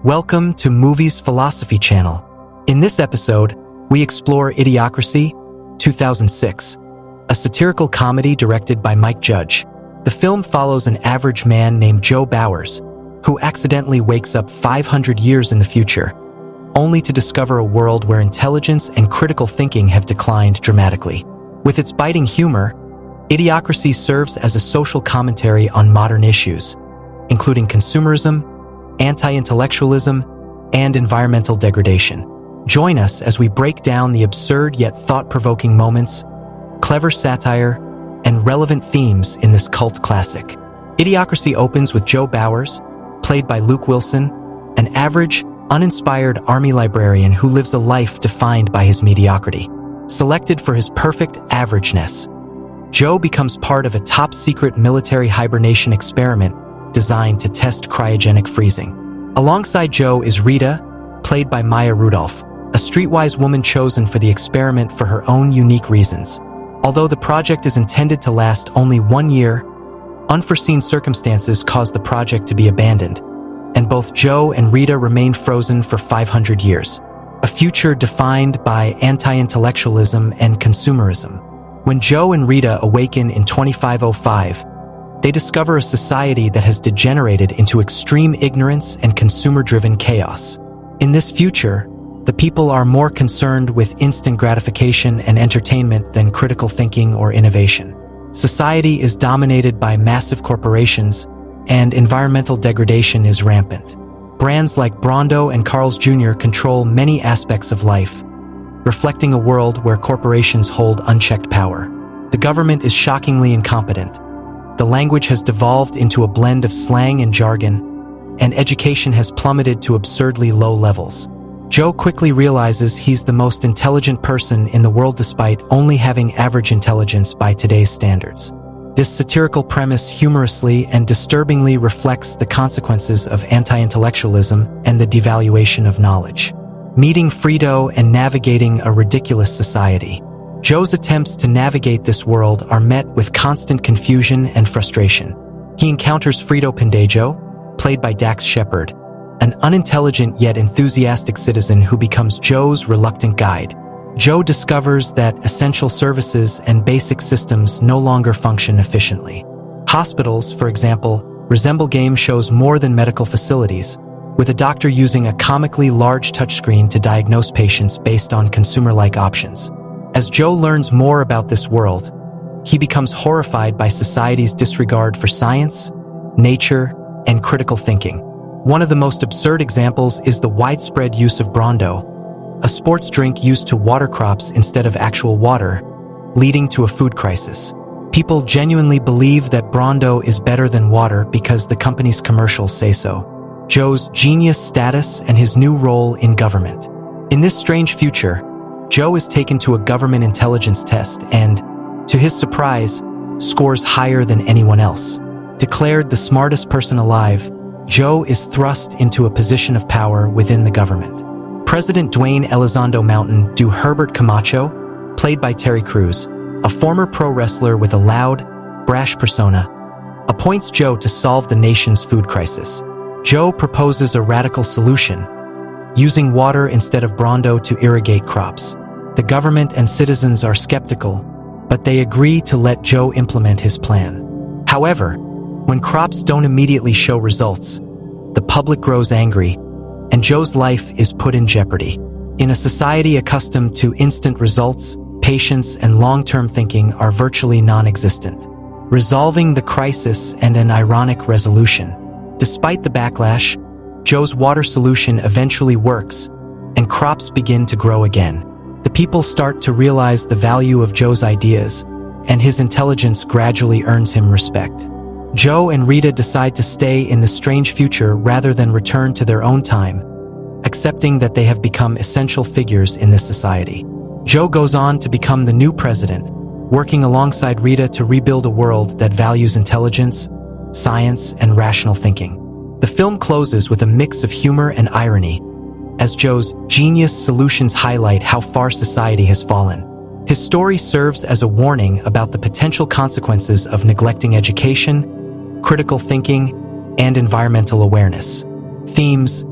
Welcome to Movies Philosophy Channel. In this episode, we explore Idiocracy, 2006, a satirical comedy directed by Mike Judge. The film follows an average man named Joe Bowers, who accidentally wakes up 500 years in the future, only to discover a world where intelligence and critical thinking have declined dramatically. With its biting humor, Idiocracy serves as a social commentary on modern issues, including consumerism, anti-intellectualism, and environmental degradation. Join us as we break down the absurd yet thought-provoking moments, clever satire, and relevant themes in this cult classic. Idiocracy opens with Joe Bowers, played by Luke Wilson, an average, uninspired army librarian who lives a life defined by his mediocrity. Selected for his perfect averageness, Joe becomes part of a top-secret military hibernation experiment designed to test cryogenic freezing. Alongside Joe is Rita, played by Maya Rudolph, a streetwise woman chosen for the experiment for her own unique reasons. Although the project is intended to last only 1 year, unforeseen circumstances cause the project to be abandoned, and both Joe and Rita remain frozen for 500 years, a future defined by anti-intellectualism and consumerism. When Joe and Rita awaken in 2505, they discover a society that has degenerated into extreme ignorance and consumer-driven chaos. In this future, the people are more concerned with instant gratification and entertainment than critical thinking or innovation. Society is dominated by massive corporations, and environmental degradation is rampant. Brands like Brondo and Carl's Jr. control many aspects of life, reflecting a world where corporations hold unchecked power. The government is shockingly incompetent. The language has devolved into a blend of slang and jargon, and education has plummeted to absurdly low levels. Joe quickly realizes he's the most intelligent person in the world despite only having average intelligence by today's standards. This satirical premise humorously and disturbingly reflects the consequences of anti-intellectualism and the devaluation of knowledge. Meeting Frito and navigating a ridiculous society. Joe's attempts to navigate this world are met with constant confusion and frustration. He encounters Frito Pendejo, played by Dax Shepard, an unintelligent yet enthusiastic citizen who becomes Joe's reluctant guide. Joe discovers that essential services and basic systems no longer function efficiently. Hospitals, for example, resemble game shows more than medical facilities, with a doctor using a comically large touchscreen to diagnose patients based on consumer-like options. As Joe learns more about this world, he becomes horrified by society's disregard for science, nature, and critical thinking. One of the most absurd examples is the widespread use of Brondo, a sports drink used to water crops instead of actual water, leading to a food crisis. People genuinely believe that Brondo is better than water because the company's commercials say so. Joe's genius status and his new role in government. In this strange future, Joe is taken to a government intelligence test and, to his surprise, scores higher than anyone else. Declared the smartest person alive, Joe is thrust into a position of power within the government. President Dwayne Elizondo Mountain Du Herbert Camacho, played by Terry Crews, a former pro wrestler with a loud, brash persona, appoints Joe to solve the nation's food crisis. Joe proposes a radical solution, using water instead of Brondo to irrigate crops. The government and citizens are skeptical, but they agree to let Joe implement his plan. However, when crops don't immediately show results, the public grows angry, and Joe's life is put in jeopardy. In a society accustomed to instant results, patience and long-term thinking are virtually non-existent, resolving the crisis and an ironic resolution. Despite the backlash, Joe's water solution eventually works, and crops begin to grow again. The people start to realize the value of Joe's ideas, and his intelligence gradually earns him respect. Joe and Rita decide to stay in the strange future rather than return to their own time, accepting that they have become essential figures in this society. Joe goes on to become the new president, working alongside Rita to rebuild a world that values intelligence, science, and rational thinking. The film closes with a mix of humor and irony, as Joe's genius solutions highlight how far society has fallen. His story serves as a warning about the potential consequences of neglecting education, critical thinking, and environmental awareness. Themes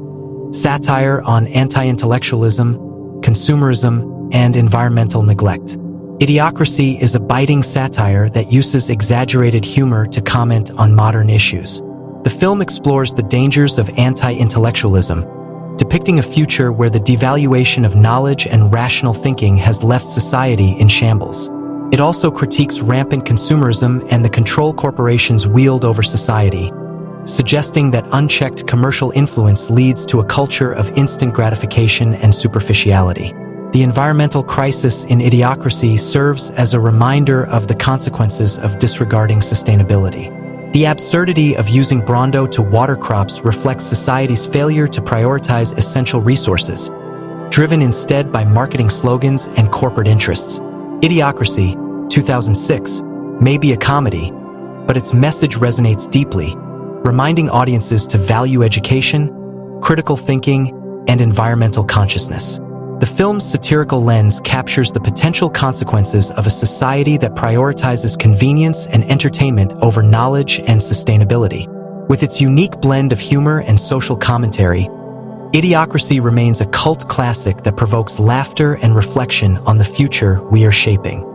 satire on anti-intellectualism, consumerism, and environmental neglect. Idiocracy is a biting satire that uses exaggerated humor to comment on modern issues. The film explores the dangers of anti-intellectualism, depicting a future where the devaluation of knowledge and rational thinking has left society in shambles. It also critiques rampant consumerism and the control corporations wield over society, suggesting that unchecked commercial influence leads to a culture of instant gratification and superficiality. The environmental crisis in Idiocracy serves as a reminder of the consequences of disregarding sustainability. The absurdity of using Brondo to water crops reflects society's failure to prioritize essential resources, driven instead by marketing slogans and corporate interests. Idiocracy, 2006, may be a comedy, but its message resonates deeply, reminding audiences to value education, critical thinking, and environmental consciousness. The film's satirical lens captures the potential consequences of a society that prioritizes convenience and entertainment over knowledge and sustainability. With its unique blend of humor and social commentary, Idiocracy remains a cult classic that provokes laughter and reflection on the future we are shaping.